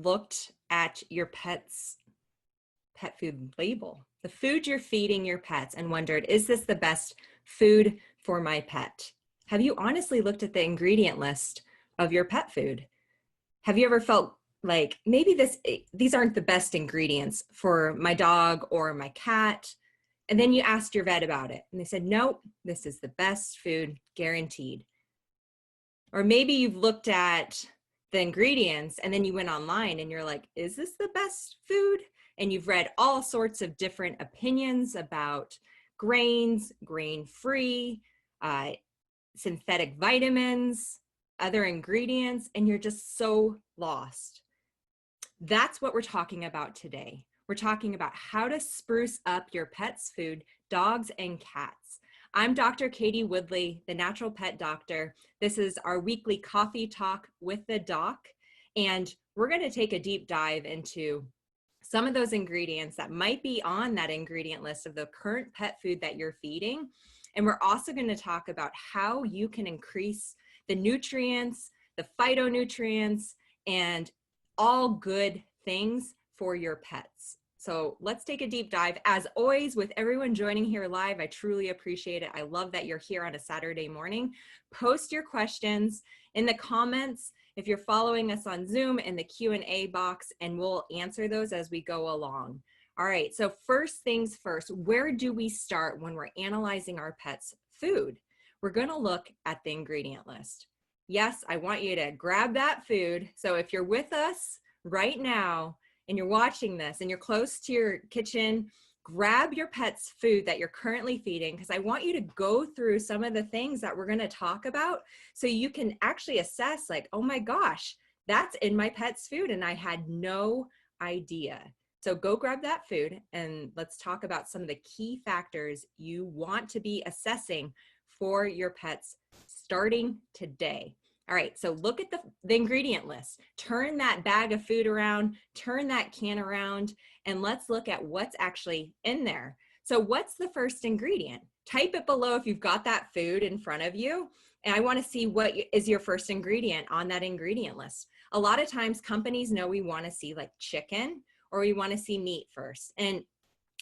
looked at your pet's pet food label, the food you're feeding your pets, and wondered, is this the best food for my pet? Have you honestly looked at the ingredient list of your pet food? Have you ever felt like maybe these aren't the best ingredients for my dog or my cat? And then you asked your vet about it and they said, nope, this is the best food, guaranteed. Or maybe you've looked at the ingredients and then you went online and you're like, is this the best food? And you've read all sorts of different opinions about grains, grain-free, synthetic vitamins, other ingredients, and you're just so lost. That's what we're talking about today. We're talking about how to spruce up your pet's food, dogs and cats. I'm Dr. Katie Woodley, the natural pet doctor. This is our weekly coffee talk with the doc, and we're going to take a deep dive into some of those ingredients that might be on that ingredient list of the current pet food that you're feeding. And we're also going to talk about how you can increase the nutrients, the phytonutrients, and all good things for your pets. So let's take a deep dive. As always, with everyone joining here live, I truly appreciate it. I love that you're here on a Saturday morning. Post your questions in the comments if you're following us on Zoom in the Q&A box, and we'll answer those as we go along. All right, so first things first, where do we start when we're analyzing our pet's food? We're gonna look at the ingredient list. Yes, I want you to grab that food. So if you're with us right now and you're watching this and you're close to your kitchen, grab your pet's food that you're currently feeding, because I want you to go through some of the things that we're gonna talk about so you can actually assess like, oh my gosh, that's in my pet's food and I had no idea. So go grab that food and let's talk about some of the key factors you want to be assessing for your pets starting today. All right, so look at the ingredient list. Turn that bag of food around, turn that can around, and let's look at what's actually in there. So what's the first ingredient? Type it below if you've got that food in front of you, and I want to see what is your first ingredient on that ingredient list. A lot of times companies know we want to see like chicken or we want to see meat first, and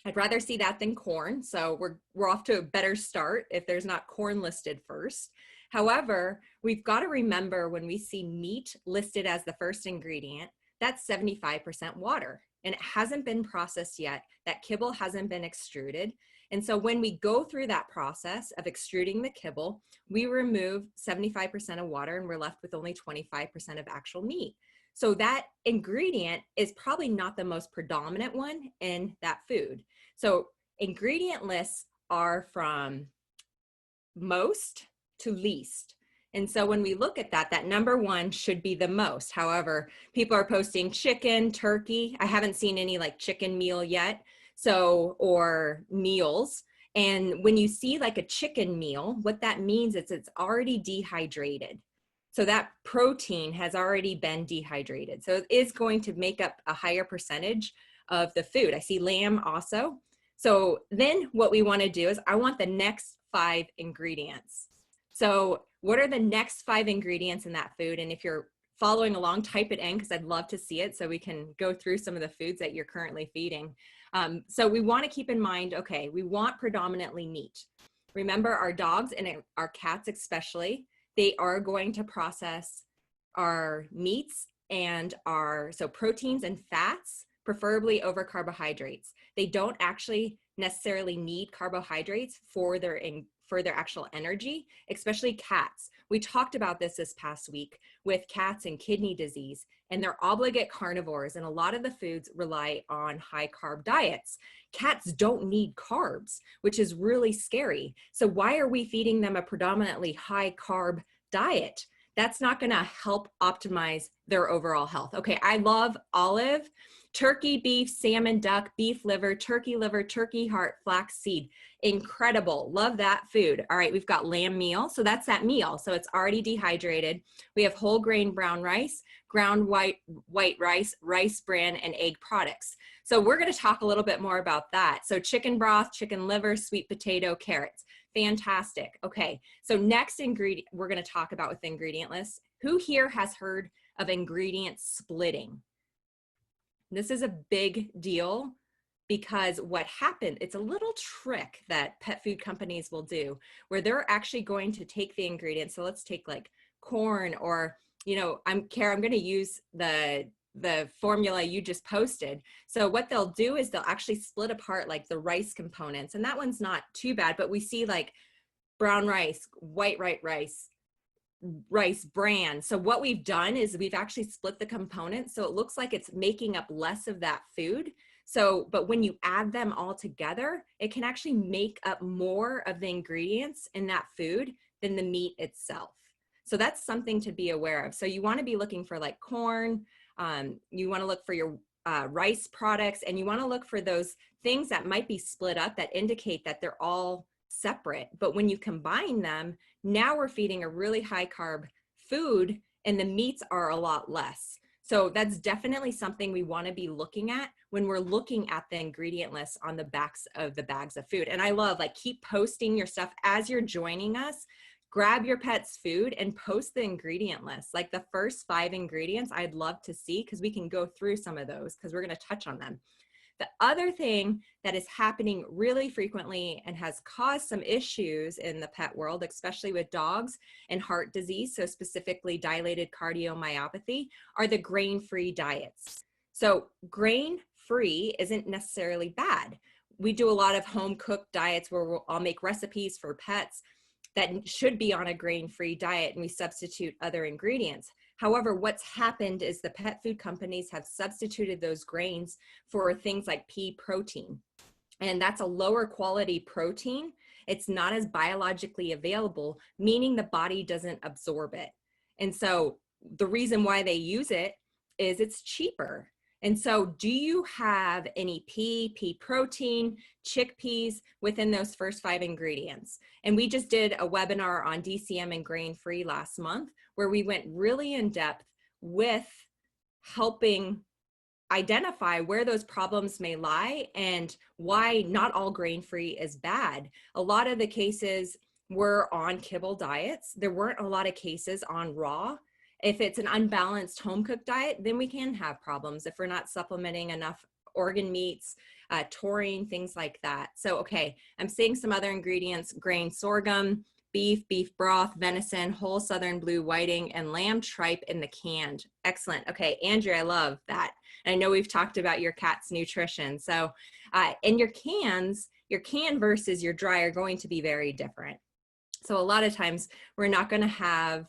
I'd rather see that than corn, so we're off to a better start if there's not corn listed first. However, we've got to remember when we see meat listed as the first ingredient, that's 75% water, and it hasn't been processed yet. That kibble hasn't been extruded. And so when we go through that process of extruding the kibble, we remove 75% of water and we're left with only 25% of actual meat. So that ingredient is probably not the most predominant one in that food. So ingredient lists are from most to least. And so when we look at that, that number one should be the most. However, people are posting chicken, turkey. I haven't seen any like chicken meal yet, so, or meals. And when you see like a chicken meal, what that means is it's already dehydrated. So that protein has already been dehydrated. So it is going to make up a higher percentage of the food. I see lamb also. So then what we want to do is I want the next 5 ingredients. So what are the next 5 ingredients in that food? And if you're following along, type it in because I'd love to see it so we can go through some of the foods that you're currently feeding. So we want to keep in mind, okay, we want predominantly meat. Remember, our dogs and our cats especially, they are going to process our meats and so proteins and fats, preferably over carbohydrates. They don't actually necessarily need carbohydrates for their actual energy, especially cats. We talked about this past week with cats and kidney disease, and they're obligate carnivores, and a lot of the foods rely on high carb diets. Cats don't need carbs, which is really scary. So why are we feeding them a predominantly high carb diet? That's not going to help optimize their overall health. Okay, I love olive, turkey, beef, salmon, duck, beef liver, turkey heart, flax seed. Incredible. Love that food. All right, we've got lamb meal. So that's that meal. So it's already dehydrated. We have whole grain brown rice, ground white rice, rice bran, and egg products. So we're going to talk a little bit more about that. So chicken broth, chicken liver, sweet potato, carrots. Fantastic. Okay, so next ingredient we're going to talk about with the ingredient list. Who here has heard of ingredient splitting? This is a big deal because what happened, it's a little trick that pet food companies will do where they're actually going to take the ingredients. So let's take like corn or, you know, I'm going to use the formula you just posted. So what they'll do is they'll actually split apart like the rice components, and that one's not too bad, but we see like brown rice, white rice bran. So what we've done is we've actually split the components so it looks like it's making up less of that food. So, but when you add them all together, it can actually make up more of the ingredients in that food than the meat itself. So that's something to be aware of. So you want to be looking for like corn, you want to look for your rice products, and you want to look for those things that might be split up that indicate that they're all separate. But when you combine them, now we're feeding a really high carb food and the meats are a lot less. So that's definitely something we want to be looking at when we're looking at the ingredient list on the backs of the bags of food. And I love, like, keep posting your stuff as you're joining us. Grab your pet's food and post the ingredient list. Like the first 5 ingredients I'd love to see, because we can go through some of those because we're going to touch on them. The other thing that is happening really frequently and has caused some issues in the pet world, especially with dogs and heart disease, so specifically dilated cardiomyopathy, are the grain-free diets. So grain-free isn't necessarily bad. We do a lot of home-cooked diets where I'll make recipes for pets that should be on a grain-free diet, and we substitute other ingredients. However, what's happened is the pet food companies have substituted those grains for things like pea protein. And that's a lower quality protein. It's not as biologically available, meaning the body doesn't absorb it. And so the reason why they use it is it's cheaper. And so do you have any pea protein, chickpeas within those first 5 ingredients? And we just did a webinar on DCM and grain-free last month where we went really in depth with helping identify where those problems may lie and why not all grain-free is bad. A lot of the cases were on kibble diets. There weren't a lot of cases on raw. If it's an unbalanced home-cooked diet, then we can have problems if we're not supplementing enough organ meats, taurine, things like that. So, okay, I'm seeing some other ingredients: grain sorghum, beef broth, venison, whole southern blue whiting, and lamb tripe in the canned. Excellent. Okay, Andrea, I love that. And I know we've talked about your cat's nutrition. So in your cans, your can versus your dry are going to be very different. So a lot of times we're not going to have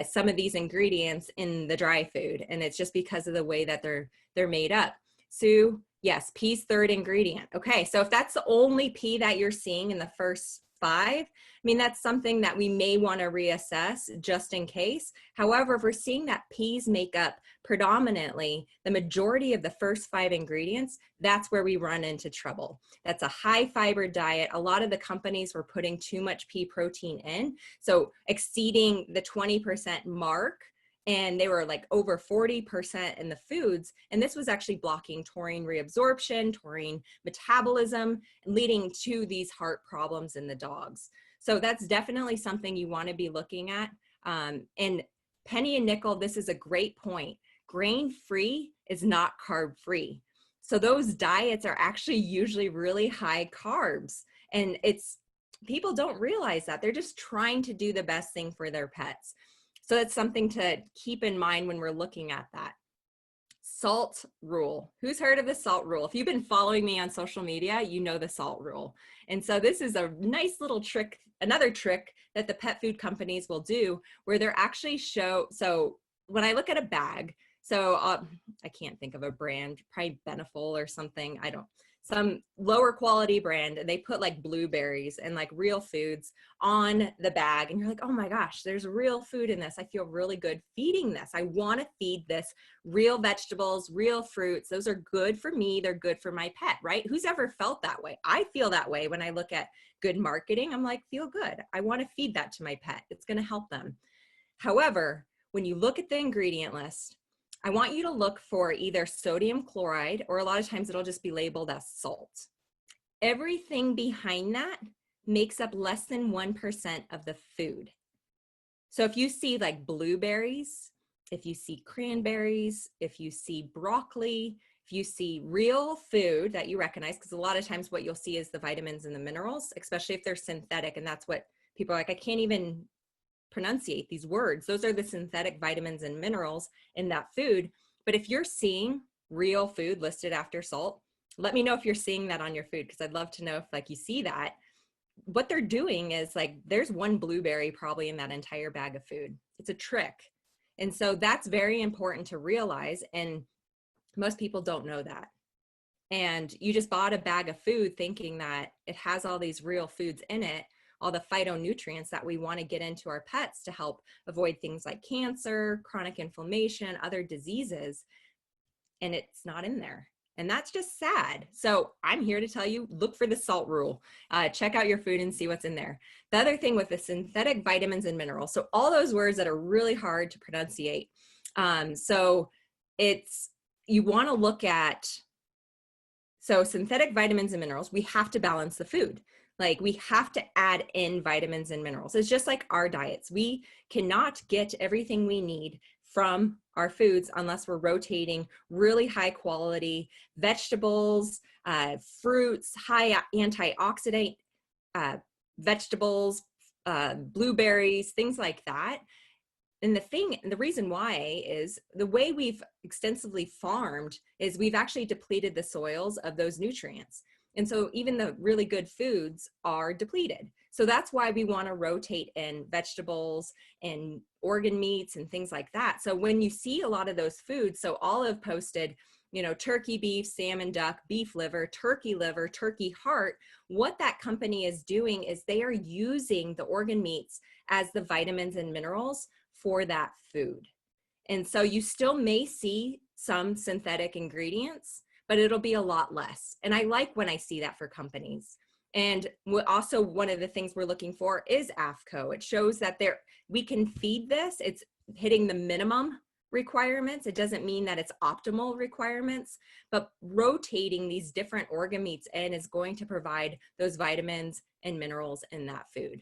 some of these ingredients in the dry food, and it's just because of the way that they're made up. Sue, yes, pea's 3rd ingredient. Okay, so if that's the only pea that you're seeing in the first 5, I mean, that's something that we may want to reassess just in case. However, if we're seeing that peas make up predominantly the majority of the first 5 ingredients, that's where we run into trouble. That's a high fiber diet. A lot of the companies were putting too much pea protein in, so exceeding the 20% mark, and they were like over 40% in the foods. And this was actually blocking taurine reabsorption, taurine metabolism, leading to these heart problems in the dogs. So that's definitely something you want to be looking at. And penny and nickel, this is a great point. Grain-free is not carb-free. So those diets are actually usually really high carbs. And people don't realize that. They're just trying to do the best thing for their pets. So that's something to keep in mind when we're looking at that. Salt rule. Who's heard of the salt rule? If you've been following me on social media, you know the salt rule. And so this is a nice little trick, another trick that the pet food companies will do, where they're actually so when I look at a bag, so I can't think of a brand, probably Beneful or something, some lower quality brand, and they put like blueberries and like real foods on the bag, and you're like, oh my gosh, there's real food in this. I feel really good feeding this. I want to feed this real vegetables, real fruits. Those are good for me. They're good for my pet, right? Who's ever felt that way? I feel that way when I look at good marketing. I'm like, feel good. I want to feed that to my pet. It's going to help them. However, when you look at the ingredient list, I want you to look for either sodium chloride, or a lot of times it'll just be labeled as salt. Everything behind that makes up less than 1% of the food. So if you see like blueberries, if you see cranberries, if you see broccoli, if you see real food that you recognize, because a lot of times what you'll see is the vitamins and the minerals, especially if they're synthetic, and that's what people are like, I can't even pronunciate these words. Those are the synthetic vitamins and minerals in that food. But if you're seeing real food listed after salt, let me know if you're seeing that on your food, because I'd love to know if like you see that. What they're doing is like, there's one blueberry probably in that entire bag of food. It's a trick. And so that's very important to realize. And most people don't know that. And you just bought a bag of food thinking that it has all these real foods in it, all the phytonutrients that we want to get into our pets to help avoid things like cancer, chronic inflammation, other diseases, and it's not in there. And that's just sad. So I'm here to tell you, look for the SALT rule. Check out your food and see what's in there. The other thing with the synthetic vitamins and minerals, so all those words that are really hard to pronunciate. So you want to look at, so synthetic vitamins and minerals, we have to balance the food. Like we have to add in vitamins and minerals. It's just like our diets. We cannot get everything we need from our foods unless we're rotating really high quality vegetables, fruits, high antioxidant vegetables, blueberries, things like that. And the reason why is the way we've extensively farmed is we've actually depleted the soils of those nutrients. And so even the really good foods are depleted. So that's why we want to rotate in vegetables and organ meats and things like that. So when you see a lot of those foods, so Olive posted, you know, turkey, beef, salmon, duck, beef liver, turkey heart, what that company is doing is they are using the organ meats as the vitamins and minerals for that food. And so you still may see some synthetic ingredients, but it'll be a lot less. And I like when I see that for companies. And also one of the things we're looking for is AFCO. It shows that we can feed this. It's hitting the minimum requirements. It doesn't mean that it's optimal requirements, but rotating these different organ meats in is going to provide those vitamins and minerals in that food.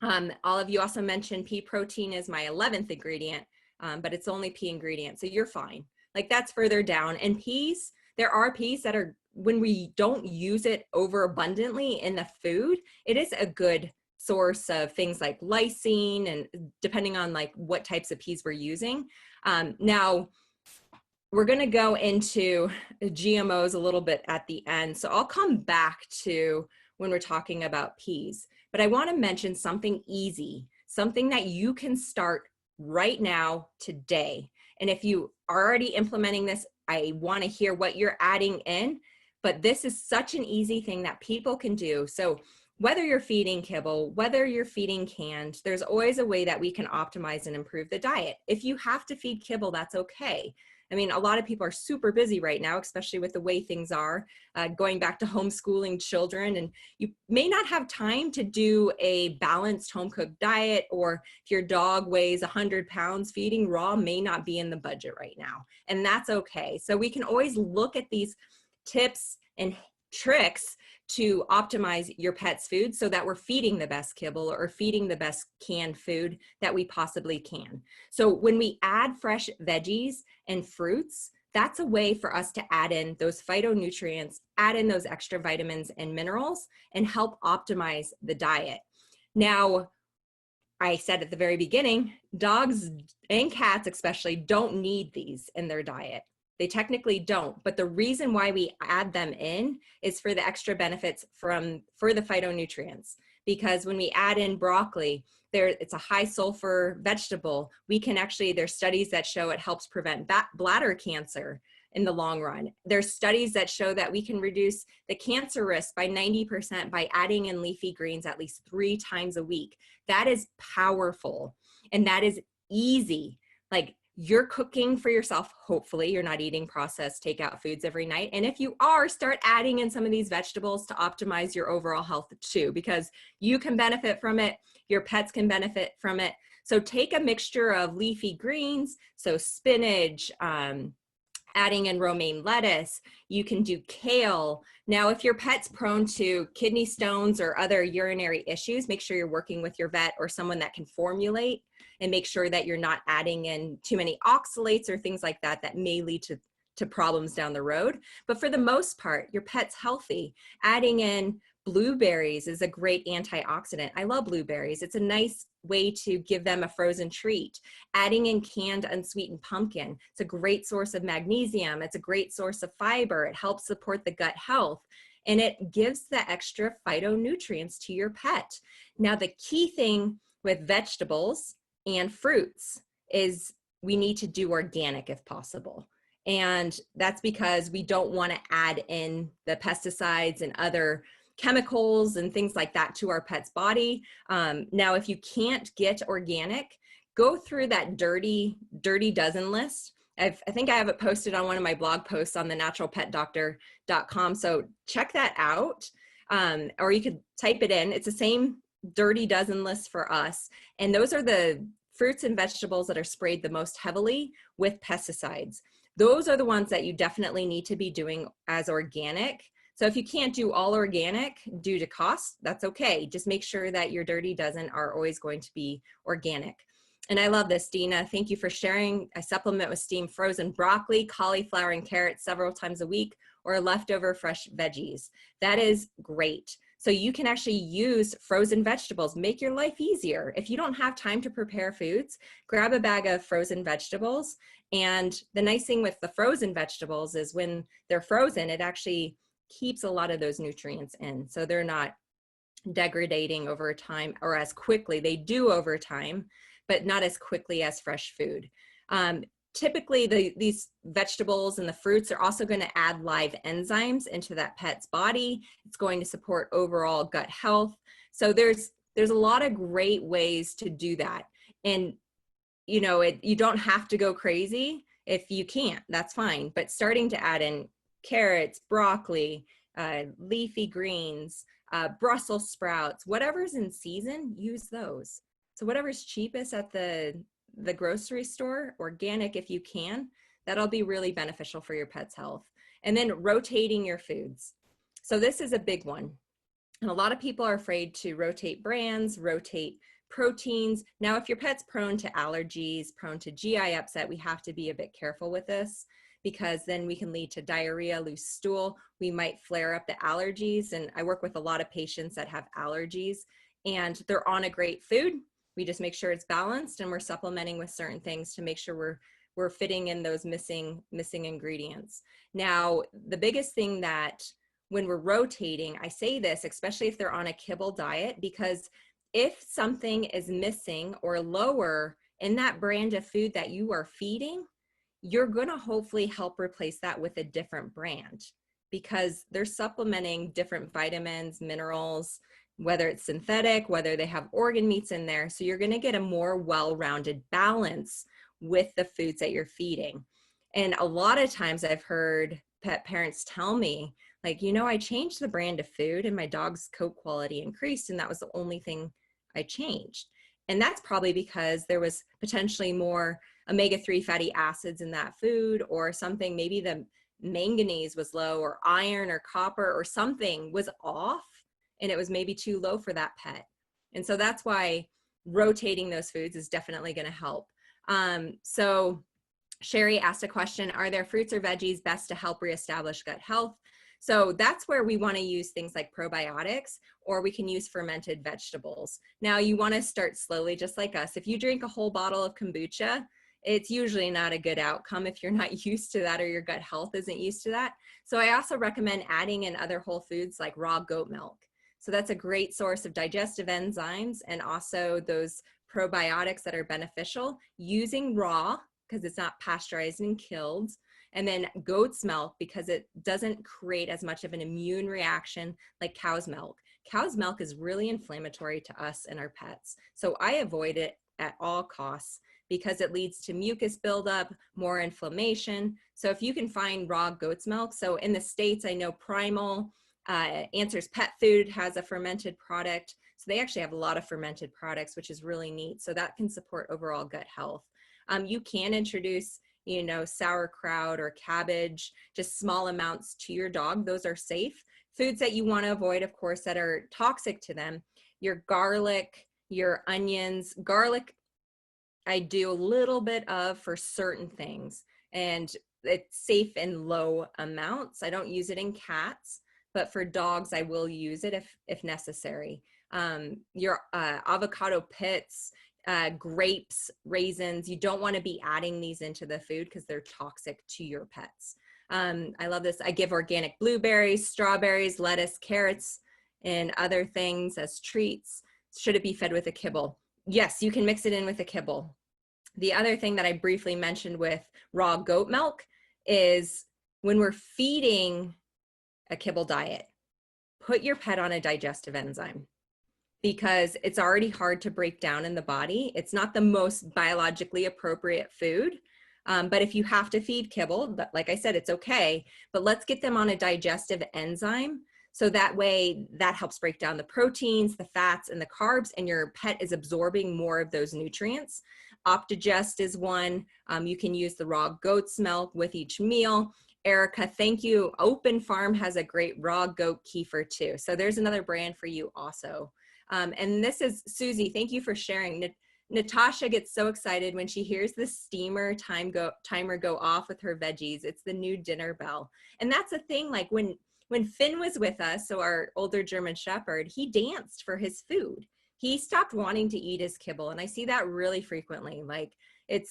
All of you also mentioned pea protein is my 11th ingredient, but it's only pea ingredient, so you're fine. Like that's further down. And peas, there are peas that are, when we don't use it overabundantly in the food, it is a good source of things like lysine, and depending on like what types of peas we're using. Now, we're going to go into GMOs a little bit at the end. So I'll come back to when we're talking about peas, but I want to mention something easy, something that you can start right now today. And if you are already implementing this, I want to hear what you're adding in, but this is such an easy thing that people can do. So whether you're feeding kibble, whether you're feeding canned, there's always a way that we can optimize and improve the diet. If you have to feed kibble, that's okay. I mean, a lot of people are super busy right now, especially with the way things are, going back to homeschooling children, and you may not have time to do a balanced home-cooked diet, or if your dog weighs 100 pounds, feeding raw may not be in the budget right now, and that's okay. So we can always look at these tips and tricks to optimize your pet's food so that we're feeding the best kibble or feeding the best canned food that we possibly can. So when we add fresh veggies and fruits, that's a way for us to add in those phytonutrients, add in those extra vitamins and minerals, and help optimize the diet. Now, I said at the very beginning, dogs and cats especially don't need these in their diet. They technically don't, but the reason why we add them in is for the extra benefits for the phytonutrients. Because when we add in broccoli, it's a high sulfur vegetable. We can actually, there's studies that show it helps prevent bladder cancer in the long run. There's studies that show that we can reduce the cancer risk by 90% by adding in leafy greens at least 3 times a week. That is powerful, and that is easy. Like, you're cooking for yourself. Hopefully you're not eating processed takeout foods every night. And if you are, start adding in some of these vegetables to optimize your overall health too, because you can benefit from it. Your pets can benefit from it. So take a mixture of leafy greens, so spinach, adding in romaine lettuce. You can do kale. Now, if your pet's prone to kidney stones or other urinary issues, make sure you're working with your vet or someone that can formulate, and make sure that you're not adding in too many oxalates or things like that that may lead to to problems down the road. But for the most part, your pet's healthy. Adding in blueberries is a great antioxidant. I love blueberries. It's a nice way to give them a frozen treat. Adding in canned unsweetened pumpkin. It's a great source of magnesium. It's a great source of fiber. It helps support the gut health. And it gives the extra phytonutrients to your pet. Now, the key thing with vegetables and fruits is we need to do organic if possible. And that's because we don't want to add in the pesticides and other chemicals and things like that to our pet's body. Now, if you can't get organic, go through that dirty dozen list. I think I have it posted on one of my blog posts on the naturalpetdoctor.com. So check that out. Or you could type it in. It's the same dirty dozen list for us. And those are the fruits and vegetables that are sprayed the most heavily with pesticides. Those are the ones that you definitely need to be doing as organic. So if you can't do all organic due to cost, that's okay. Just make sure that your dirty dozen are always going to be organic. And I love this, Dina. Thank you for sharing. I supplement with steamed frozen broccoli, cauliflower, and carrots several times a week, or leftover fresh veggies. That is great. So you can actually use frozen vegetables, make your life easier. If you don't have time to prepare foods, grab a bag of frozen vegetables. And the nice thing with the frozen vegetables is when they're frozen, it actually keeps a lot of those nutrients in. So they're not degrading over time or as quickly. They do over time, but not as quickly as fresh food. Typically, these vegetables and the fruits are also going to add live enzymes into that pet's body. It's going to support overall gut health. So there's a lot of great ways to do that. And you know, you don't have to go crazy if you can't. That's fine. But starting to add in carrots, broccoli, leafy greens, Brussels sprouts, whatever's in season, use those. So whatever's cheapest at the grocery store, organic if you can, that'll be really beneficial for your pet's health. And then rotating your foods. So this is a big one. And a lot of people are afraid to rotate brands, rotate proteins. Now, if your pet's prone to allergies, prone to GI upset, we have to be a bit careful with this, because then we can lead to diarrhea, loose stool. We might flare up the allergies. And I work with a lot of patients that have allergies and they're on a great food. We just make sure it's balanced and we're supplementing with certain things to make sure we're fitting in those missing ingredients. Now, the biggest thing that when we're rotating, I say this, especially if they're on a kibble diet, because if something is missing or lower in that brand of food that you are feeding, you're going to hopefully help replace that with a different brand, because they're supplementing different vitamins, minerals, whether it's synthetic, whether they have organ meats in there. So you're going to get a more well-rounded balance with the foods that you're feeding. And a lot of times I've heard pet parents tell me, like, you know, I changed the brand of food and my dog's coat quality increased, and that was the only thing I changed. And that's probably because there was potentially more omega-3 fatty acids in that food, or something, maybe the manganese was low, or iron or copper or something was off, and it was maybe too low for that pet. And so that's why rotating those foods is definitely going to help. So Sherry asked a question, are there fruits or veggies best to help reestablish gut health? So that's where we want to use things like probiotics, or we can use fermented vegetables. Now, you want to start slowly, just like us. If you drink a whole bottle of kombucha, it's usually not a good outcome if you're not used to that, or your gut health isn't used to that. So I also recommend adding in other whole foods like raw goat milk. So that's a great source of digestive enzymes and also those probiotics that are beneficial, using raw because it's not pasteurized and killed. And then goat's milk, because it doesn't create as much of an immune reaction like cow's milk. Cow's milk is really inflammatory to us and our pets. So I avoid it at all costs because it leads to mucus buildup, more inflammation. So if you can find raw goat's milk, so in the States, I know Primal, Answers Pet Food has a fermented product. So they actually have a lot of fermented products, which is really neat. So that can support overall gut health. You can introduce, you know, sauerkraut or cabbage, just small amounts to your dog. Those are safe. Foods that you want to avoid, of course, that are toxic to them, your garlic, your onions. Garlic, I do a little bit of for certain things. And it's safe in low amounts. I don't use it in cats, but for dogs, I will use it if necessary. Your avocado pits, grapes, raisins, you don't want to be adding these into the food because they're toxic to your pets. I love this. I give organic blueberries, strawberries, lettuce, carrots, and other things as treats. Should it be fed with a kibble? Yes, you can mix it in with a kibble. The other thing that I briefly mentioned with raw goat milk is when we're feeding a kibble diet, put your pet on a digestive enzyme because it's already hard to break down in the body. It's not the most biologically appropriate food. But if you have to feed kibble, like I said, it's okay, but let's get them on a digestive enzyme. So that way that helps break down the proteins, the fats, and the carbs, and your pet is absorbing more of those nutrients. Optigest is one. You can use the raw goat's milk with each meal. Erica, thank you. Open Farm has a great raw goat kefir too. So there's another brand for you also. And this is Susie, thank you for sharing. Natasha gets so excited when she hears the steamer timer go off with her veggies. It's the new dinner bell. And that's a thing, like when Finn was with us, so our older German Shepherd, he danced for his food. He stopped wanting to eat his kibble. And I see that really frequently. Like it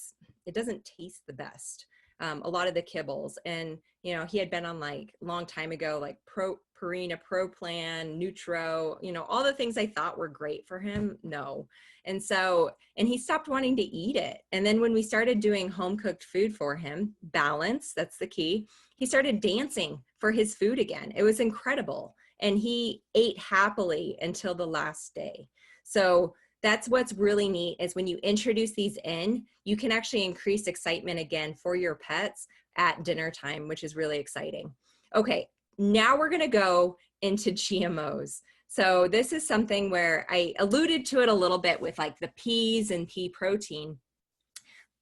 doesn't taste the best. A lot of the kibbles, and you know, he had been on like long time ago, like Purina Pro Plan, Nutro, you know, all the things I thought were great for him. No. And so, and he stopped wanting to eat it. And then when we started doing home cooked food for him, balance, that's the key. He started dancing for his food again. It was incredible. And he ate happily until the last day. So that's what's really neat is when you introduce these in, you can actually increase excitement again for your pets at dinner time, which is really exciting. Okay, now we're gonna go into GMOs. So this is something where I alluded to it a little bit with like the peas and pea protein,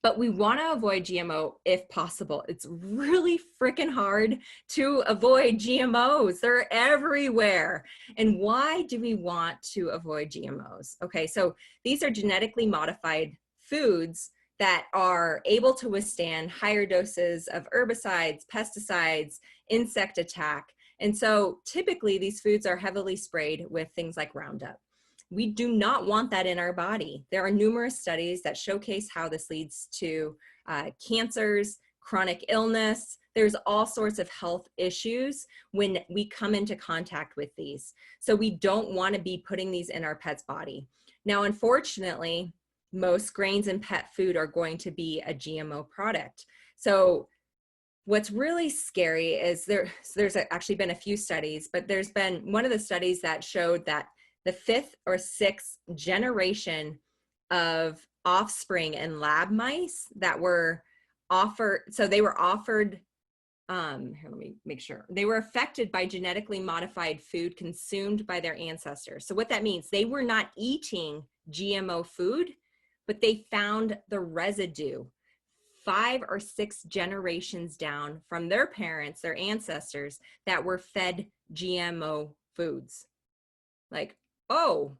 but we wanna avoid GMO if possible. It's really freaking hard to avoid GMOs. They're everywhere. And why do we want to avoid GMOs? Okay, so these are genetically modified foods that are able to withstand higher doses of herbicides, pesticides, insect attack. And so typically these foods are heavily sprayed with things like Roundup. We do not want that in our body. There are numerous studies that showcase how this leads to cancers, chronic illness. There's all sorts of health issues when we come into contact with these. So we don't want to be putting these in our pet's body. Now, unfortunately, most grains in pet food are going to be a GMO product. So what's really scary is there's actually been a few studies, but there's been one of the studies that showed that the 5th or 6th generation of offspring in lab mice that were offered, so they were offered, here, let me make sure, they were affected by genetically modified food consumed by their ancestors. So what that means, they were not eating GMO food, but they found the residue 5 or 6 generations down from their parents, their ancestors, that were fed GMO foods. Like, oh,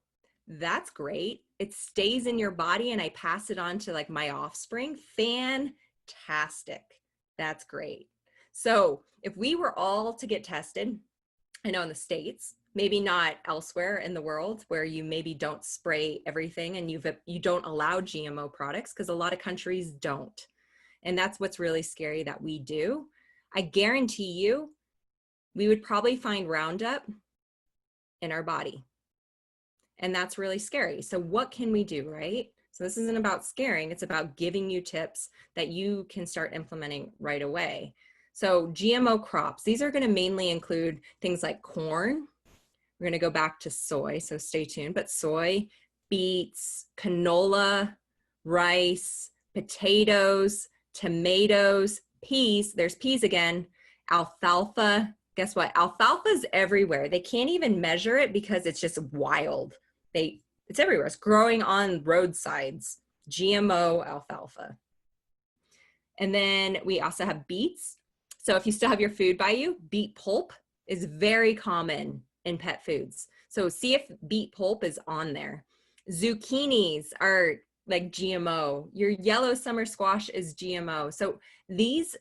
that's great. It stays in your body and I pass it on to like my offspring. Fantastic. That's great. So if we were all to get tested, I know in the States, maybe not elsewhere in the world where you maybe don't spray everything and you don't allow GMO products, because a lot of countries don't. And that's what's really scary that we do. I guarantee you, we would probably find Roundup in our body. And that's really scary. So what can we do, right? So this isn't about scaring, it's about giving you tips that you can start implementing right away. So GMO crops, these are going to mainly include things like corn. We're going to go back to soy, so stay tuned, but soy, beets, canola, rice, potatoes, tomatoes, peas, there's peas again, alfalfa. Guess what? Alfalfa is everywhere. They can't even measure it because it's just wild. It's everywhere. It's growing on roadsides. GMO alfalfa. And then we also have beets. So if you still have your food by you, beet pulp is very common in pet foods. So see if beet pulp is on there. Zucchinis are like GMO. Your yellow summer squash is GMO. So these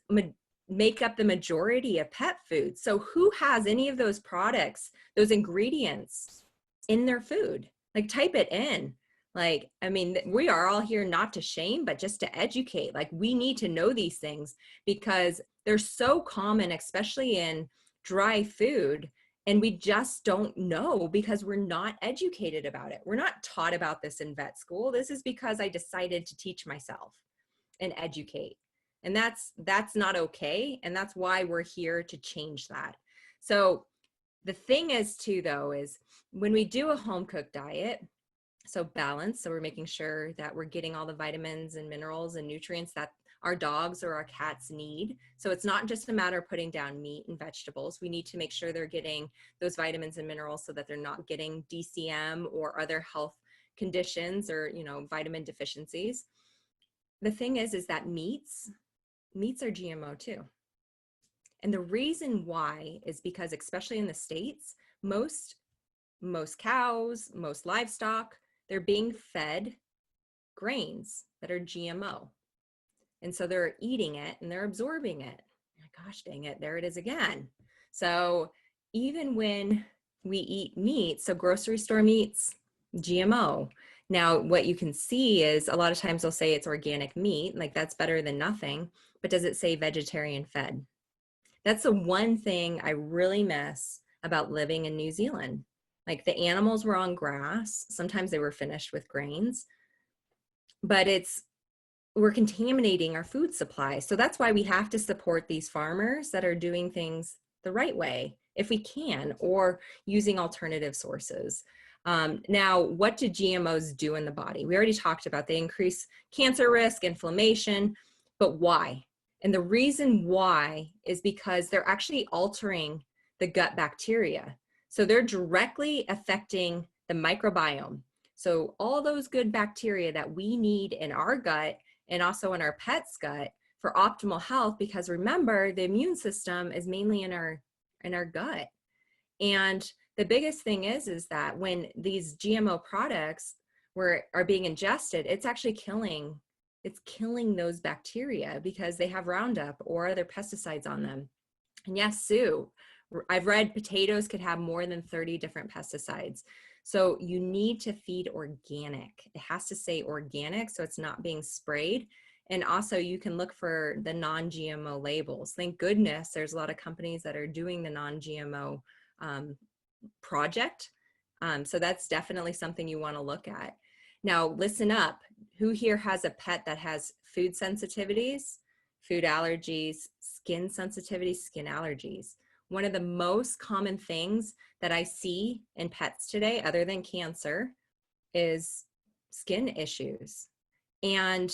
make up the majority of pet food. So who has any of those products, those ingredients in their food? Like, type it in. Like, I mean, we are all here not to shame, but just to educate. Like, we need to know these things because they're so common, especially in dry food. And we just don't know because we're not educated about it. We're not taught about this in vet school. This is because I decided to teach myself and educate. And that's not okay. And that's why we're here to change that. So the thing is too, though, is when we do a home cooked diet, so balance, so we're making sure that we're getting all the vitamins and minerals and nutrients that our dogs or our cats need. So it's not just a matter of putting down meat and vegetables. We need to make sure they're getting those vitamins and minerals so that they're not getting DCM or other health conditions or, you know, vitamin deficiencies. The thing is that meats are GMO too. And the reason why is because, especially in the States, most cows, most livestock, they're being fed grains that are GMO. And so they're eating it and they're absorbing it. Gosh dang it, there it is again. So even when we eat meat, so grocery store meats, GMO. Now, what you can see is a lot of times they'll say it's organic meat, like that's better than nothing, but does it say vegetarian fed? That's the one thing I really miss about living in New Zealand. Like, the animals were on grass. Sometimes they were finished with grains, but we're contaminating our food supply. So that's why we have to support these farmers that are doing things the right way, if we can, or using alternative sources. Now, what do GMOs do in the body? We already talked about they increase cancer risk, inflammation, but why? And the reason why is because they're actually altering the gut bacteria. So they're directly affecting the microbiome. So all those good bacteria that we need in our gut and also in our pet's gut for optimal health, because remember, the immune system is mainly in our gut. And the biggest thing is that when these GMO products are being ingested, it's actually killing those bacteria because they have Roundup or other pesticides on them. And yes, Sue, I've read potatoes could have more than 30 different pesticides. So you need to feed organic. It has to say organic, so it's not being sprayed. And also you can look for the non-GMO labels. Thank goodness there's a lot of companies that are doing the non-GMO project. So that's definitely something you want to look at. Now, listen up. Who here has a pet that has food sensitivities, food allergies, skin sensitivities, skin allergies? One of the most common things that I see in pets today, other than cancer, is skin issues. And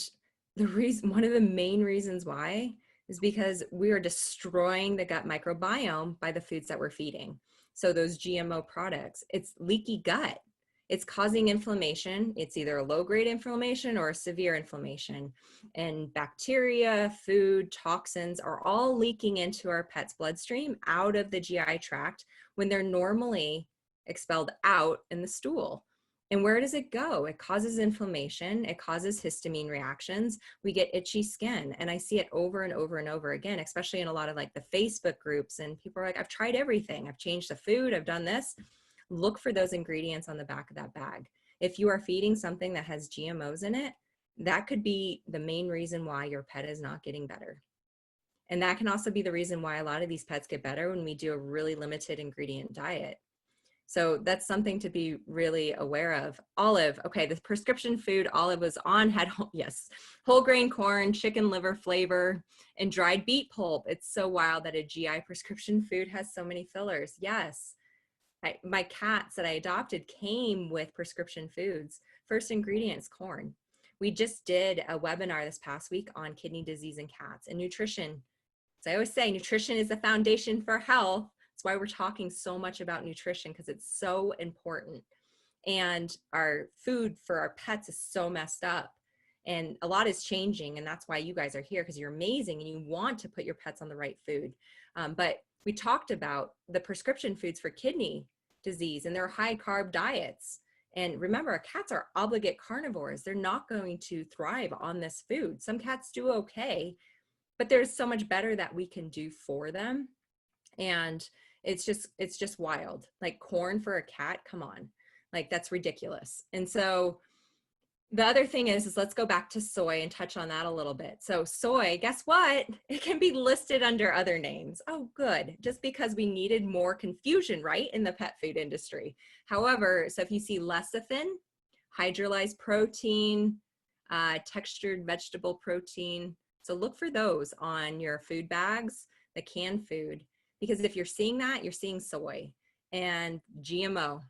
one of the main reasons why is because we are destroying the gut microbiome by the foods that we're feeding. So those GMO products, it's leaky gut. It's causing inflammation. It's either a low-grade inflammation or a severe inflammation. And bacteria, food, toxins are all leaking into our pet's bloodstream out of the GI tract when they're normally expelled out in the stool. And where does it go? It causes inflammation. It causes histamine reactions. We get itchy skin. And I see it over and over and over again, especially in a lot of like the Facebook groups. And people are like, I've tried everything. I've changed the food. I've done this. Look for those ingredients on the back of that bag. If you are feeding something that has GMOs in it, that could be the main reason why your pet is not getting better. And that can also be the reason why a lot of these pets get better when we do a really limited ingredient diet. So that's something to be really aware of. Olive, okay, the prescription food Olive was on had, yes, whole grain corn, chicken liver flavor, and dried beet pulp. It's so wild that a GI prescription food has so many fillers. Yes. My cats that I adopted came with prescription foods. First ingredient is corn. We just did a webinar this past week on kidney disease in cats and nutrition. As I always say, nutrition is the foundation for health. That's why we're talking so much about nutrition, because it's so important. And our food for our pets is so messed up. And a lot is changing, and that's why you guys are here, because you're amazing and you want to put your pets on the right food. But we talked about the prescription foods for kidney disease and their high carb diets. And remember, cats are obligate carnivores. They're not going to thrive on this food. Some cats do okay, but there's so much better that we can do for them. And it's just wild. Like corn for a cat, come on. Like that's ridiculous. And so the other thing is let's go back to soy and touch on that a little bit. So soy, guess what? It can be listed under other names. Oh, good. Just because we needed more confusion, right, in the pet food industry. However, so if you see lecithin, hydrolyzed protein, textured vegetable protein, so look for those on your food bags, the canned food, because if you're seeing that, you're seeing soy and GMO.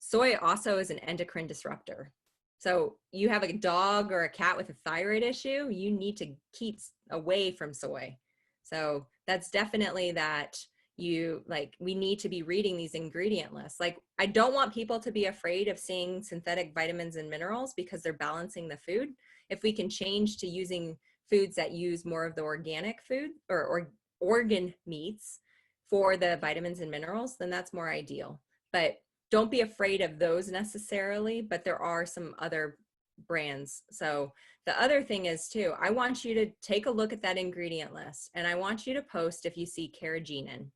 Soy also is an endocrine disruptor. So you have a dog or a cat with a thyroid issue, you need to keep away from soy. So that's definitely that we need to be reading these ingredient lists. Like, I don't want people to be afraid of seeing synthetic vitamins and minerals because they're balancing the food. If we can change to using foods that use more of the organic food or organ meats for the vitamins and minerals, then that's more ideal. But don't be afraid of those necessarily, but there are some other brands. So the other thing is too, I want you to take a look at that ingredient list, and I want you to post if you see Carrageenan.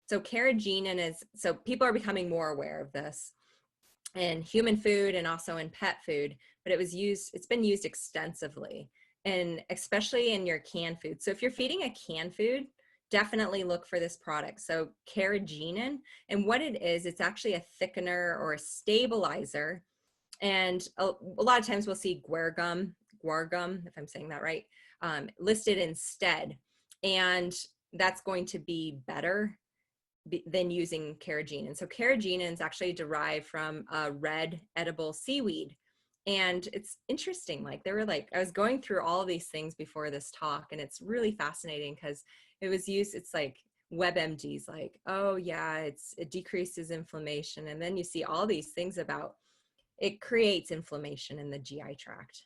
So Carrageenan is, so people are becoming more aware of this in human food and also in pet food, but it's been used extensively, and especially in your canned food. So if you're feeding a canned food, definitely look for this product. So Carrageenan, and what it is, it's actually a thickener or a stabilizer. And a lot of times we'll see guar gum, if I'm saying that right, listed instead. And that's going to be better than using Carrageenan. So Carrageenan is actually derived from a red edible seaweed. And it's interesting, like I was going through all of these things before this talk, and it's really fascinating because it was used, it's like WebMD's like, oh yeah, it decreases inflammation. And then you see all these things about it creates inflammation in the GI tract.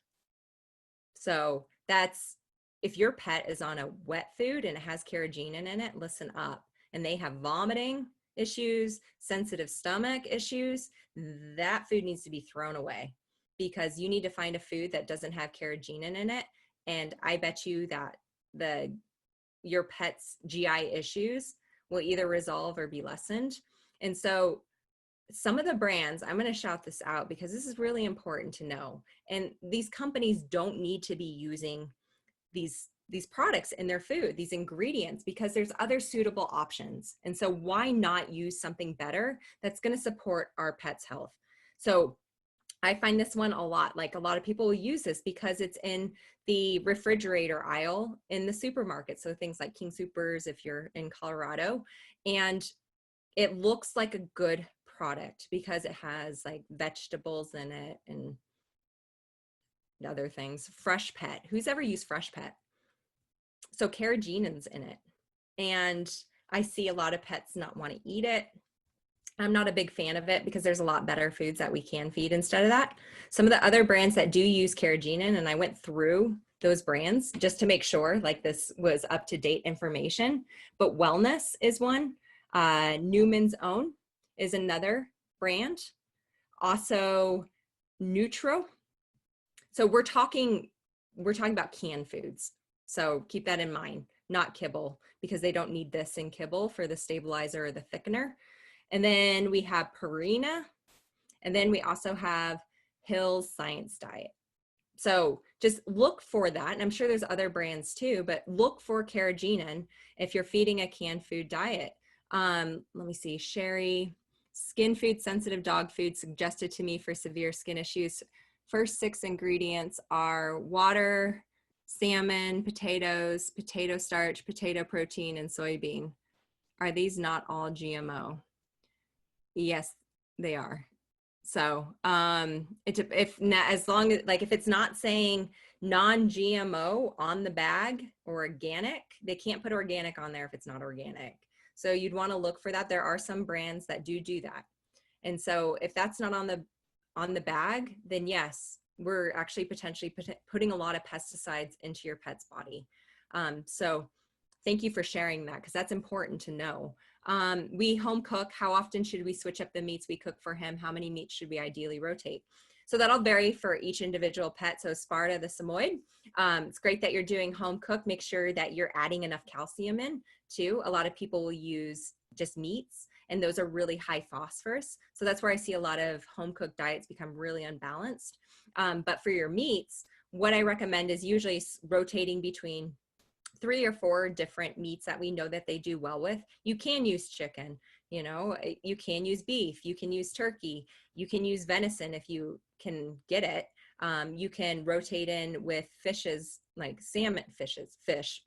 So that's, if your pet is on a wet food and it has Carrageenan in it, listen up. And they have vomiting issues, sensitive stomach issues, that food needs to be thrown away, because you need to find a food that doesn't have Carrageenan in it. And I bet you that your pet's GI issues will either resolve or be lessened. And so some of the brands, I'm going to shout this out because this is really important to know. And these companies don't need to be using these products in their food, these ingredients, because there's other suitable options. And so why not use something better that's going to support our pet's health? So I find this one a lot, like a lot of people will use this because it's in the refrigerator aisle in the supermarket. So things like King Soopers, if you're in Colorado, and it looks like a good product because it has like vegetables in it and other things. Fresh Pet, who's ever used Fresh Pet? So Carrageenan's in it. And I see a lot of pets not want to eat it. I'm not a big fan of it because there's a lot better foods that we can feed instead of that. Some of the other brands that do use Carrageenan, and I went through those brands just to make sure like this was up to date information, but Wellness is one. Newman's Own is another brand. Also Nutro. So we're talking about canned foods. So keep that in mind, not kibble, because they don't need this in kibble for the stabilizer or the thickener. And then we have Purina, and then we also have Hill's Science Diet. So just look for that. And I'm sure there's other brands too, but look for Carrageenan if you're feeding a canned food diet. Let me see, Sherry, skin food sensitive dog food suggested to me for severe skin issues. First 6 ingredients are water, salmon, potatoes, potato starch, potato protein, and soybean. Are these not all GMO? Yes, they are. So as long as, like, if it's not saying non-GMO on the bag or organic, they can't put organic on there if it's not organic. So you'd want to look for that. There are some brands that do that. And so if that's not on the bag, then yes, we're actually potentially putting a lot of pesticides into your pet's body. So thank you for sharing that, because that's important to know. We home cook. How often should we switch up the meats we cook for him? How many meats should we ideally rotate? So that'll vary for each individual pet. So Sparta, the Samoyed, it's great that you're doing home cook. Make sure that you're adding enough calcium in too. A lot of people will use just meats, and those are really high phosphorus. So that's where I see a lot of home cooked diets become really unbalanced. But for your meats, what I recommend is usually rotating between 3 or 4 different meats that we know that they do well with. You can use chicken, you know, you can use beef, you can use turkey, you can use venison if you can get it. You can rotate in with fishes like salmon, fish.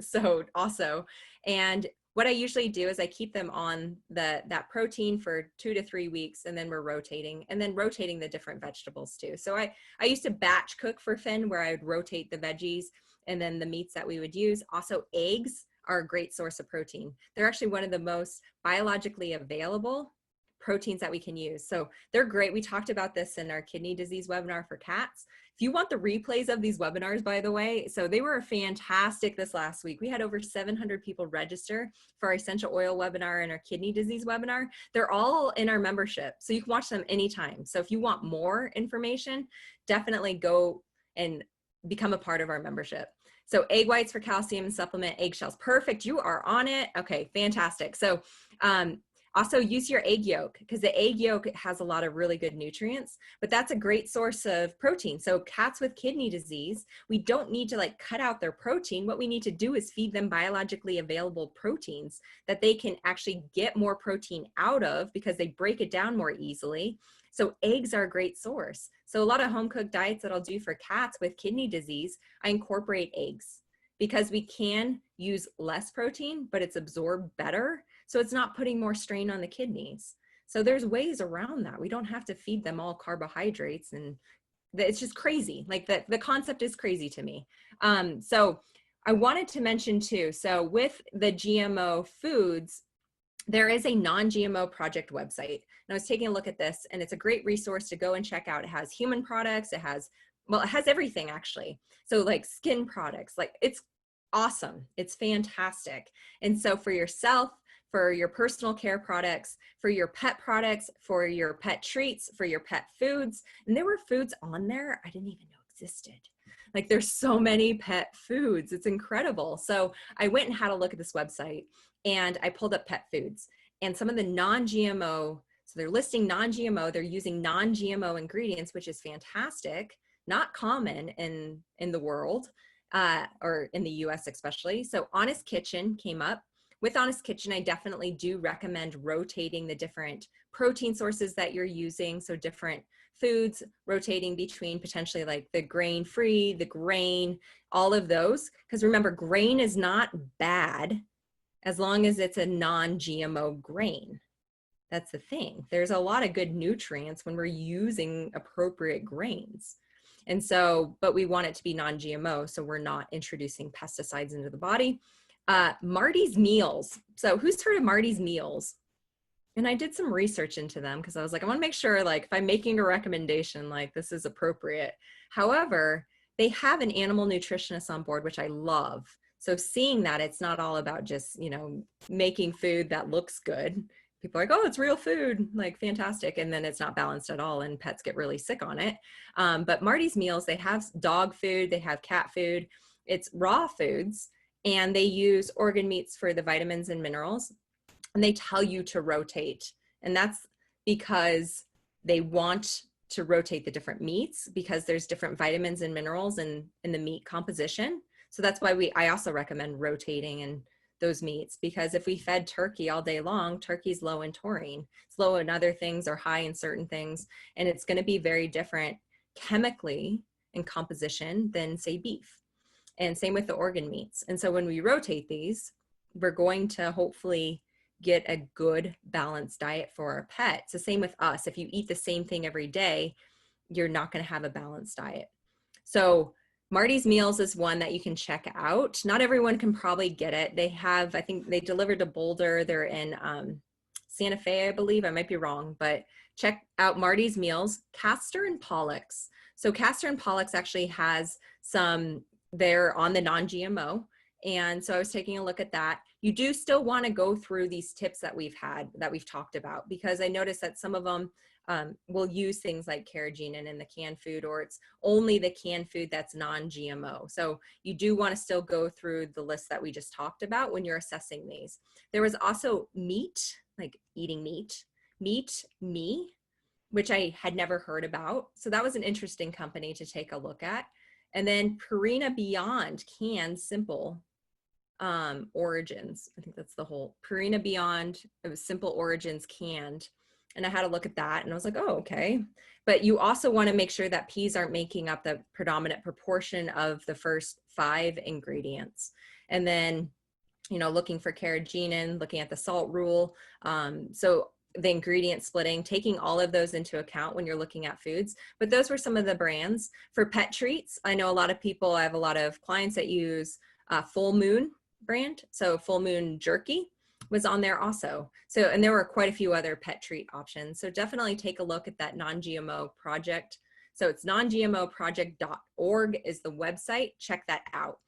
So also, and what I usually do is I keep them on that protein for 2 to 3 weeks, and then we're rotating, and then rotating the different vegetables too. So I used to batch cook for Finn, where I would rotate the veggies and then the meats that we would use. Also, eggs are a great source of protein. They're actually one of the most biologically available proteins that we can use. So they're great. We talked about this in our kidney disease webinar for cats. If you want the replays of these webinars, by the way, so they were fantastic this last week. We had over 700 people register for our essential oil webinar and our kidney disease webinar. They're all in our membership, so you can watch them anytime. So if you want more information, definitely go and become a part of our membership. So egg whites for calcium supplement, eggshells. Perfect, you are on it. Okay, fantastic. So also use your egg yolk, because the egg yolk has a lot of really good nutrients, but that's a great source of protein. So cats with kidney disease, we don't need to like cut out their protein. What we need to do is feed them biologically available proteins that they can actually get more protein out of, because they break it down more easily. So eggs are a great source. So a lot of home cooked diets that I'll do for cats with kidney disease, I incorporate eggs, because we can use less protein, but it's absorbed better. So it's not putting more strain on the kidneys. So there's ways around that. We don't have to feed them all carbohydrates, and it's just crazy. Like the concept is crazy to me. So I wanted to mention too, so with the GMO foods, there is a non-GMO project website. And I was taking a look at this, and it's a great resource to go and check out. It has human products, it has everything actually. So like skin products, like it's awesome. It's fantastic. And so for yourself, for your personal care products, for your pet products, for your pet treats, for your pet foods, and there were foods on there I didn't even know existed. Like there's so many pet foods. It's incredible. So I went and had a look at this website, and I pulled up pet foods, and some of the non-GMO, so they're listing non-GMO, they're using non-GMO ingredients, which is fantastic, not common in the world, or in the US especially. So Honest Kitchen came up. With Honest Kitchen, I definitely do recommend rotating the different protein sources that you're using. So different foods, rotating between potentially like the grain-free, the grain, all of those. Because remember, grain is not bad as long as it's a non-GMO grain. That's the thing. There's a lot of good nutrients when we're using appropriate grains. And so, but we want it to be non-GMO, so we're not introducing pesticides into the body. Marty's Meals. So who's heard of Marty's Meals? And I did some research into them, because I was like, I want to make sure, like, if I'm making a recommendation, like this is appropriate. However, they have an animal nutritionist on board, which I love. So seeing that it's not all about just, you know, making food that looks good. People are like, oh, it's real food, like fantastic. And then it's not balanced at all, and pets get really sick on it. But Marty's Meals, they have dog food, they have cat food. It's raw foods, and they use organ meats for the vitamins and minerals, and they tell you to rotate. And that's because they want to rotate the different meats, because there's different vitamins and minerals in the meat composition. So that's why I also recommend rotating in those meats, because if we fed turkey all day long, turkey's low in taurine, it's low in other things or high in certain things, and it's going to be very different chemically in composition than say beef. And same with the organ meats. And so when we rotate these, we're going to hopefully get a good balanced diet for our pet. It's the same with us. If you eat the same thing every day, you're not going to have a balanced diet. So Marty's Meals is one that you can check out. Not everyone can probably get it. They have, I think they delivered to Boulder. They're in Santa Fe, I believe. I might be wrong, but check out Marty's Meals. Castor and Pollux. So Castor and Pollux actually has some, they're on the non-GMO. And so I was taking a look at that. You do still want to go through these tips that we've talked about, because I noticed that some of them will use things like Carrageenan in the canned food, or it's only the canned food that's non-GMO. So you do want to still go through the list that we just talked about when you're assessing these. There was also meat, like eating meat, Meat Me, which I had never heard about. So that was an interesting company to take a look at. And then Purina Beyond canned simple origins. I think that's the whole Purina Beyond. It was simple origins canned. And I had a look at that and I was like, oh, okay. But you also want to make sure that peas aren't making up the predominant proportion of the first 5 ingredients. And then, you know, looking for Carrageenan, looking at the salt rule. So the ingredient splitting, taking all of those into account when you're looking at foods. But those were some of the brands. For pet treats, I know a lot of people, I have a lot of clients that use Full Moon brand. So Full Moon Jerky was on there also. So, and there were quite a few other pet treat options. So definitely take a look at that non-GMO project. So it's nongmoproject.org is the website. Check that out.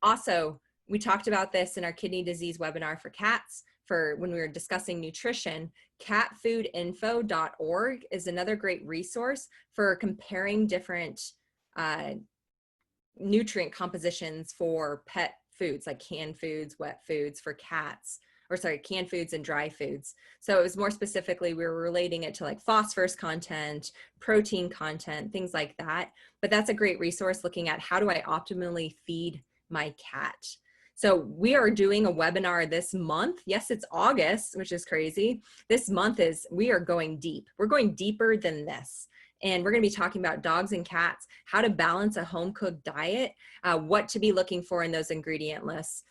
Also, we talked about this in our kidney disease webinar for cats for when we were discussing nutrition. Catfoodinfo.org is another great resource for comparing different nutrient compositions for pet foods, like canned foods, wet foods for cats, or sorry, canned foods and dry foods. So it was more specifically, we were relating it to like phosphorus content, protein content, things like that. But that's a great resource looking at how do I optimally feed my cat. So we are doing a webinar this month. Yes, it's August, which is crazy. This month we are going deep. We're going deeper than this. And we're going to be talking about dogs and cats, how to balance a home cooked diet, what to be looking for in those ingredient lists,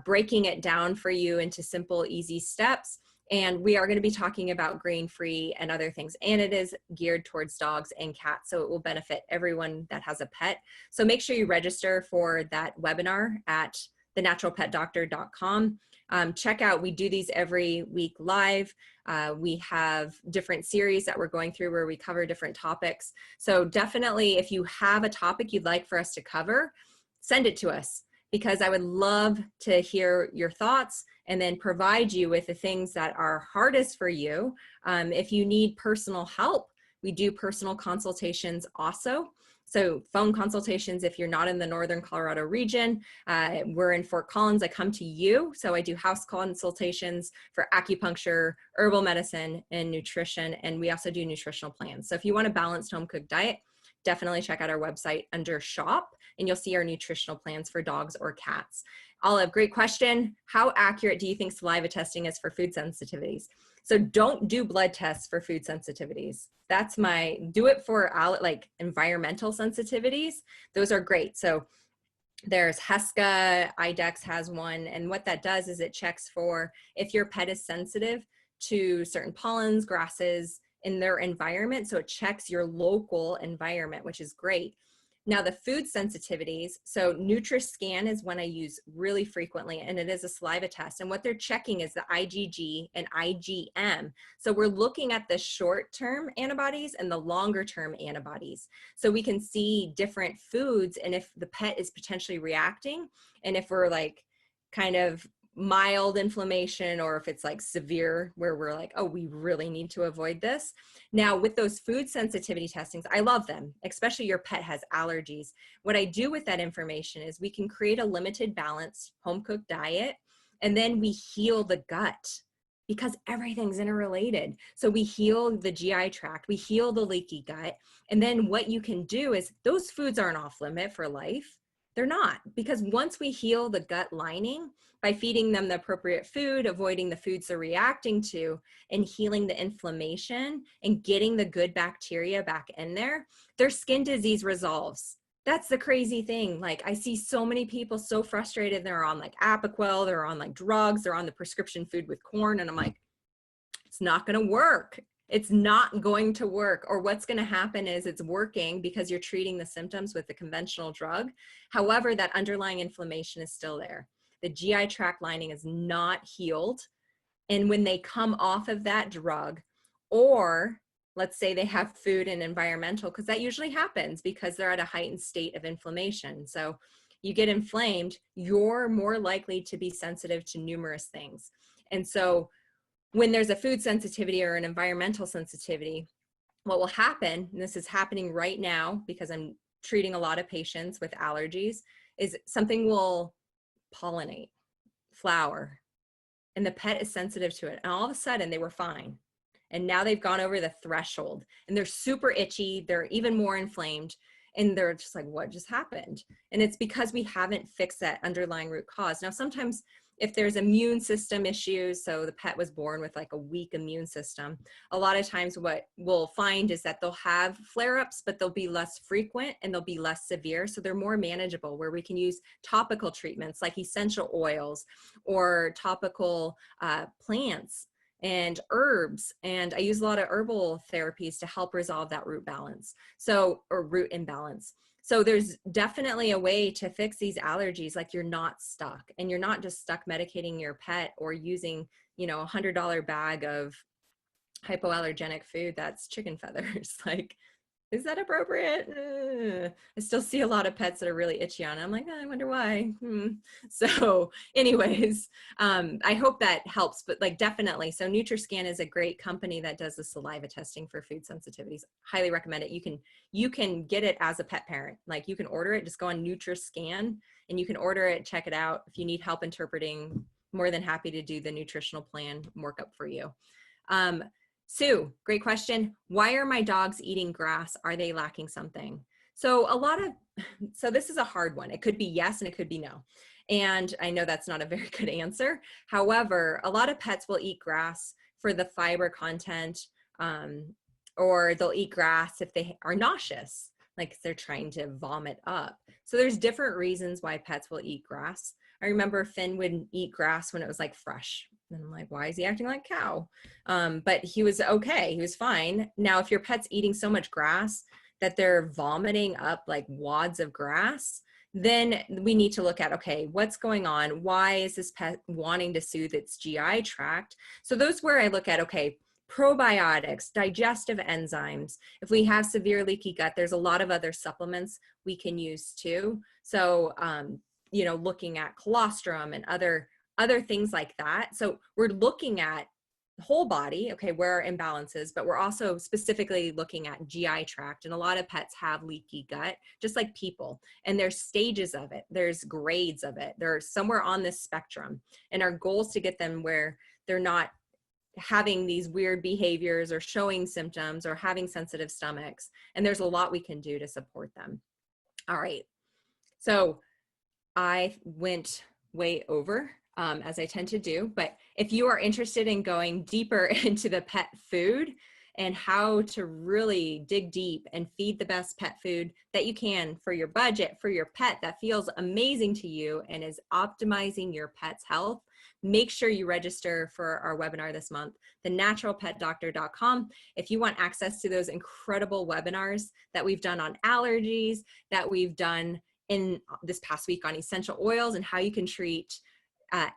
breaking it down for you into simple, easy steps. And we are going to be talking about grain-free and other things. And it is geared towards dogs and cats, so it will benefit everyone that has a pet. So make sure you register for that webinar at thenaturalpetdoctor.com. Check out, we do these every week live. We have different series that we're going through where we cover different topics. So definitely, if you have a topic you'd like for us to cover, send it to us, because I would love to hear your thoughts and then provide you with the things that are hardest for you. If you need personal help, we do personal consultations also. So phone consultations, if you're not in the Northern Colorado region, we're in Fort Collins, I come to you. So I do house consultations for acupuncture, herbal medicine, and nutrition. And we also do nutritional plans. So if you want a balanced home cooked diet, definitely check out our website under shop and you'll see our nutritional plans for dogs or cats. Olive, great question. How accurate do you think saliva testing is for food sensitivities? So don't do blood tests for food sensitivities. That's do it for like environmental sensitivities. Those are great. So there's HESCA, IDEX has one. And what that does is it checks for if your pet is sensitive to certain pollens, grasses in their environment. So it checks your local environment, which is great. Now the food sensitivities, so Nutri-Scan is one I use really frequently, and it is a saliva test. And what they're checking is the IgG and IgM. So we're looking at the short-term antibodies and the longer-term antibodies. So we can see different foods and if the pet is potentially reacting, and if we're like kind of mild inflammation, or if it's like severe where we're like, oh, we really need to avoid this. Now with those food sensitivity testings, I love them, especially your pet has allergies. What I do with that information is we can create a limited balanced home cooked diet, and then we heal the gut because everything's interrelated. So we heal the GI tract, we heal the leaky gut. And then what you can do is those foods aren't off limit for life. They're not, because once we heal the gut lining by feeding them the appropriate food, avoiding the foods they're reacting to, and healing the inflammation and getting the good bacteria back in there, their skin disease resolves. That's the crazy thing. Like I see so many people so frustrated. They're on like Apoquel, they're on like drugs, they're on the prescription food with corn. And I'm like, it's not going to work. It's not going to work. Or what's going to happen is it's working because you're treating the symptoms with the conventional drug. However, that underlying inflammation is still there. The GI tract lining is not healed. And when they come off of that drug, or let's say they have food and environmental, because that usually happens because they're at a heightened state of inflammation. So you get inflamed, you're more likely to be sensitive to numerous things. And so when there's a food sensitivity or an environmental sensitivity, what will happen, and this is happening right now because I'm treating a lot of patients with allergies, is something will pollinate, flower, and the pet is sensitive to it. And all of a sudden they were fine. And now they've gone over the threshold and they're super itchy. They're even more inflamed. And they're just like, what just happened? And it's because we haven't fixed that underlying root cause. Now, sometimes if there's immune system issues, so the pet was born with like a weak immune system, a lot of times what we'll find is that they'll have flare-ups, but they'll be less frequent and they'll be less severe. So they're more manageable, where we can use topical treatments like essential oils or topical plants and herbs. And I use a lot of herbal therapies to help resolve that root balance. So, or root imbalance. So there's definitely a way to fix these allergies. Like, you're not stuck, and you're not just stuck medicating your pet or using, you know, $100 bag of hypoallergenic food that's chicken feathers. Like, is that appropriate? I still see a lot of pets that are really itchy on it. I'm like, oh, I wonder why. So anyways, I hope that helps, but like, definitely. So NutriScan is a great company that does the saliva testing for food sensitivities. Highly recommend it. You can get it as a pet parent. Like, you can order it, just go on NutriScan and you can order it, check it out. If you need help interpreting, more than happy to do the nutritional plan workup for you. Sue, great question. Why are my dogs eating grass? Are they lacking something? So this is a hard one. It could be yes and it could be no. And I know that's not a very good answer. However, a lot of pets will eat grass for the fiber content, or they'll eat grass if they are nauseous, like they're trying to vomit up. So there's different reasons why pets will eat grass. I remember Finn would eat grass when it was like fresh. And I'm like, why is he acting like a cow? But he was okay. He was fine. Now, if your pet's eating so much grass that they're vomiting up like wads of grass, then we need to look at, okay, what's going on? Why is this pet wanting to soothe its GI tract? So those where I look at, okay, probiotics, digestive enzymes. If we have severe leaky gut, there's a lot of other supplements we can use too. So, you know, looking at colostrum and other things like that. So we're looking at the whole body, okay, where are imbalances, but we're also specifically looking at GI tract. And a lot of pets have leaky gut, just like people. And there's stages of it. There's grades of it. They're somewhere on this spectrum. And our goal is to get them where they're not having these weird behaviors or showing symptoms or having sensitive stomachs. And there's a lot we can do to support them. All right. So I went way over, as I tend to do, but if you are interested in going deeper into the pet food and how to really dig deep and feed the best pet food that you can for your budget, for your pet that feels amazing to you and is optimizing your pet's health, make sure you register for our webinar this month, thenaturalpetdoctor.com. If you want access to those incredible webinars that we've done on allergies, that we've done in this past week on essential oils and how you can treat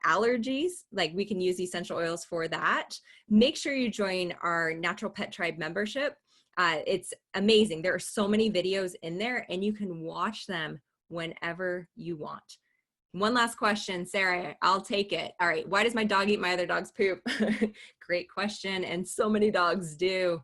allergies, like we can use essential oils for that, make sure you join our Natural Pet Tribe membership. It's amazing. There are so many videos in there and you can watch them whenever you want. One last question, Sarah, I'll take it. All right, why does my dog eat my other dog's poop? Great question, and so many dogs do.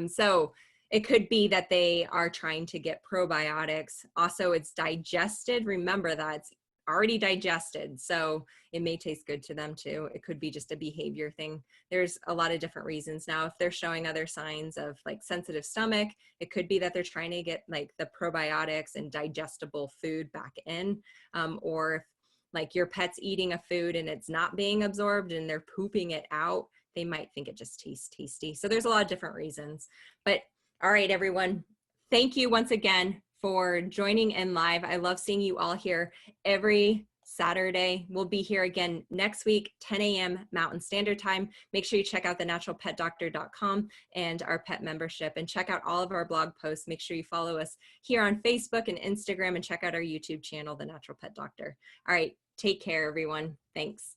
So it could be that they are trying to get probiotics. Also, it's digested. Remember that it's already digested, so it may taste good to them too. It could be just a behavior thing. There's a lot of different reasons. Now, if they're showing other signs of like sensitive stomach, it could be that they're trying to get like the probiotics and digestible food back in, or if like your pet's eating a food and it's not being absorbed and they're pooping it out, they might think it just tastes tasty. So there's a lot of different reasons. But all right, everyone, thank you once again for joining in live. I love seeing you all here every Saturday. We'll be here again next week, 10 a.m. Mountain Standard Time. Make sure you check out thenaturalpetdoctor.com and our pet membership, and check out all of our blog posts. Make sure you follow us here on Facebook and Instagram, and check out our YouTube channel, The Natural Pet Doctor. All right, take care, everyone. Thanks.